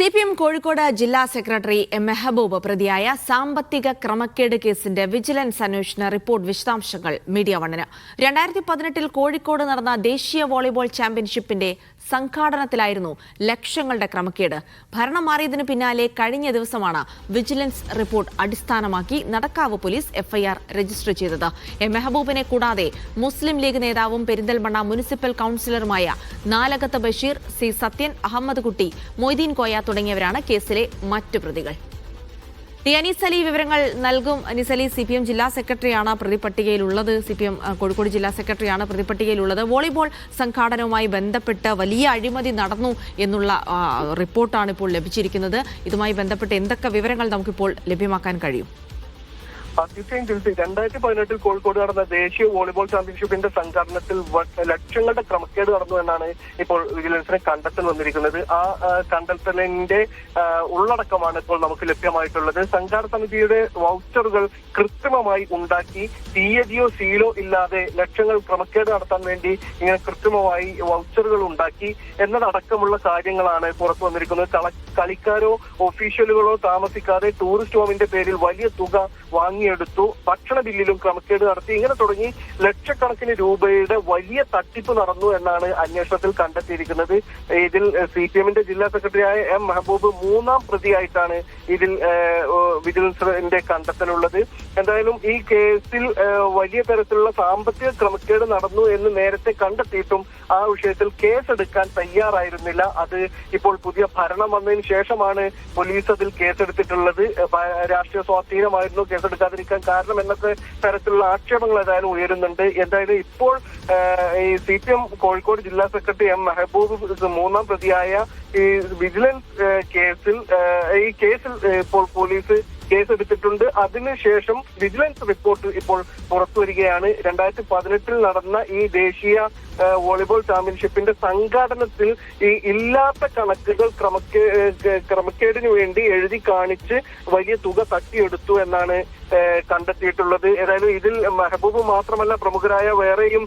CPM Kozhikode ജില്ലാ secretary Mehboob പ്രതിയായ സാമ്പത്തിക ക്രമക്കേട് കേസിന്റെ വിജിലൻസ് അന്വേഷണ റിപ്പോർട്ട് വിശദാംശങ്ങൾ മീഡിയ വണ്ണിന്. 2018 കോഴിക്കോട് നടന്ന ദേശീയ വോളിബോൾ ചാമ്പ്യൻഷിപ്പിന്റെ സംഘാടനത്തിലായിരുന്നു ലക്ഷങ്ങളുടെ ക്രമക്കേട്. ഭരണം മാറിയതിനു പിന്നാലെ കഴിഞ്ഞ ദിവസമാണ് വിജിലൻസ് റിപ്പോർട്ട് അടിസ്ഥാനമാക്കി നടക്കാവ് പോലീസ് FIR രജിസ്റ്റർ ചെയ്തത്. മെഹബൂബിനെ കൂടാതെ മുസ്ലിം ലീഗ് നേതാവും പെരിന്തൽമണ്ണ മുനിസിപ്പൽ കൌൺസിലറുമായ നാലകത്ത് ബഷീർ, C സത്യൻ, അഹമ്മദ് കുട്ടി, മൊയ്തീൻ കോയ തുടങ്ങിയവരാണ് കേസിലെ മറ്റു പ്രതികൾ. അനീസ് അലി വിവരങ്ങൾ നൽകും. അനീസ് അലി, CPM ജില്ലാ സെക്രട്ടറിയാണ് പ്രതിപട്ടികയിലുള്ളത്. CPM കോഴിക്കോട് ജില്ലാ സെക്രട്ടറിയാണ് പ്രതിപട്ടികയിലുള്ളത്. വോളിബോൾ സംഘാടനവുമായി ബന്ധപ്പെട്ട് വലിയ അഴിമതി നടന്നു എന്നുള്ള റിപ്പോർട്ടാണ് ഇപ്പോൾ ലഭിച്ചിരിക്കുന്നത്. ഇതുമായി ബന്ധപ്പെട്ട് എന്തൊക്കെ വിവരങ്ങൾ നമുക്കിപ്പോൾ ലഭ്യമാക്കാൻ കഴിയും? 2018 കോഴിക്കോട് നടന്ന ദേശീയ വോളിബോൾ ചാമ്പ്യൻഷിപ്പിന്റെ സംഘാടനത്തിൽ ലക്ഷങ്ങളുടെ ക്രമക്കേട് നടന്നു എന്നാണ് ഇപ്പോൾ വിജിലൻസിന് കണ്ടെത്തൽ വന്നിരിക്കുന്നത്. ആ കണ്ടെത്തലിന്റെ ഉള്ളടക്കമാണ് ഇപ്പോൾ നമുക്ക് ലഭ്യമായിട്ടുള്ളത്. സംഘാടന സമിതിയുടെ വൗച്ചറുകൾ കൃത്രിമമായി ഉണ്ടാക്കി തീയതിയോ സീലോ ഇല്ലാതെ ലക്ഷങ്ങൾ ക്രമക്കേട് നടത്താൻ വേണ്ടി ഇങ്ങനെ കൃത്രിമമായി വൗച്ചറുകൾ ഉണ്ടാക്കി എന്നതടക്കമുള്ള കാര്യങ്ങളാണ് പുറത്തു വന്നിരിക്കുന്നത്. കളിക്കാരോ ഒഫീഷ്യലുകളോ താമസിക്കാതെ ടൂറിസ്റ്റ് ഹോമിന്റെ പേരിൽ വലിയ തുക വാങ്ങിയെടുത്തു, ഭക്ഷണ ബില്ലിലും ക്രമക്കേട് നടത്തി, ഇങ്ങനെ തുടങ്ങി ലക്ഷക്കണക്കിന് രൂപയുടെ വലിയ തട്ടിപ്പ് നടന്നു എന്നാണ് അന്വേഷണത്തിൽ കണ്ടെത്തിയിരിക്കുന്നത്. ഇതിൽ CPMന്റെ ജില്ലാ സെക്രട്ടറിയായ മെഹബൂബ് മൂന്നാം പ്രതിയായിട്ടാണ് ഇതിൽ വിജിലൻസിന്റെ കണ്ടെത്തലുള്ളത്. എന്തായാലും ഈ കേസിൽ വലിയ തരത്തിലുള്ള സാമ്പത്തിക ക്രമക്കേട് നടന്നു എന്ന് നേരത്തെ കണ്ടെത്തിയിട്ടും ആ വിഷയത്തിൽ കേസെടുക്കാൻ തയ്യാറായിരുന്നില്ല. അത് ഇപ്പോൾ പുതിയ ഭരണം വന്നതിന് ശേഷമാണ് പോലീസ് അതിൽ കേസെടുത്തിട്ടുള്ളത്. രാഷ്ട്രീയ സ്വാധീനമായിരുന്നു കേസെടുക്കാതിരിക്കാൻ കാരണം എന്നൊക്കെ തരത്തിലുള്ള ആക്ഷേപങ്ങൾ ഏതായാലും ഉയരുന്നുണ്ട്. എന്തായാലും ഇപ്പോൾ ഈ CPM കോഴിക്കോട് ജില്ലാ സെക്രട്ടറി മെഹബൂബ് മൂന്നാം പ്രതിയായ ഈ വിജിലൻസ് കേസിൽ ഇപ്പോൾ പോലീസ് കേസെടുത്തിട്ടുണ്ട്. അതിനുശേഷം വിജിലൻസ് റിപ്പോർട്ട് ഇപ്പോൾ പുറത്തുവരികയാണ്. 2018 നടന്ന ഈ ദേശീയ വോളിബോൾ ചാമ്പ്യൻഷിപ്പിന്റെ സംഘാടനത്തിൽ ഈ ഇല്ലാത്ത കണക്കുകൾ ക്രമക്കേടിന് വേണ്ടി എഴുതി കാണിച്ച് വലിയ തുക തട്ടിയെടുത്തു എന്നാണ് കണ്ടെത്തിയിട്ടുള്ളത്. ഏതായാലും ഇതിൽ മെഹബൂബ് മാത്രമല്ല, പ്രമുഖരായ വേറെയും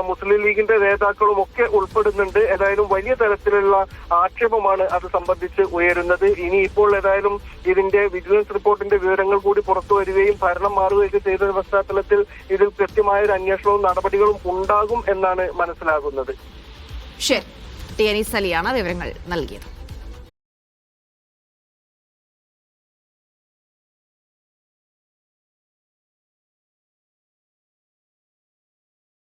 മുസ്ലിം ലീഗിന്റെ നേതാക്കളും ഒക്കെ ഉൾപ്പെടുന്നുണ്ട്. ഏതായാലും വലിയ തരത്തിലുള്ള ആക്ഷേപമാണ് അത് സംബന്ധിച്ച് ഉയരുന്നത്. ഇനി ഇപ്പോൾ ഏതായാലും ഇതിന്റെ വിജിലൻസ് റിപ്പോർട്ടിന്റെ വിവരങ്ങൾ കൂടി പുറത്തു വരികയും ഭരണം മാറുകയൊക്കെ ചെയ്ത പശ്ചാത്തലത്തിൽ ഇതിൽ കൃത്യമായ ഒരു അന്വേഷണവും നടപടികളും ഉണ്ടാകും എന്നാണ് മനസ്സിലാകുന്നത്. ശരി, അനീസ് അലിയാണ് വിവരങ്ങൾ നൽകിയത്.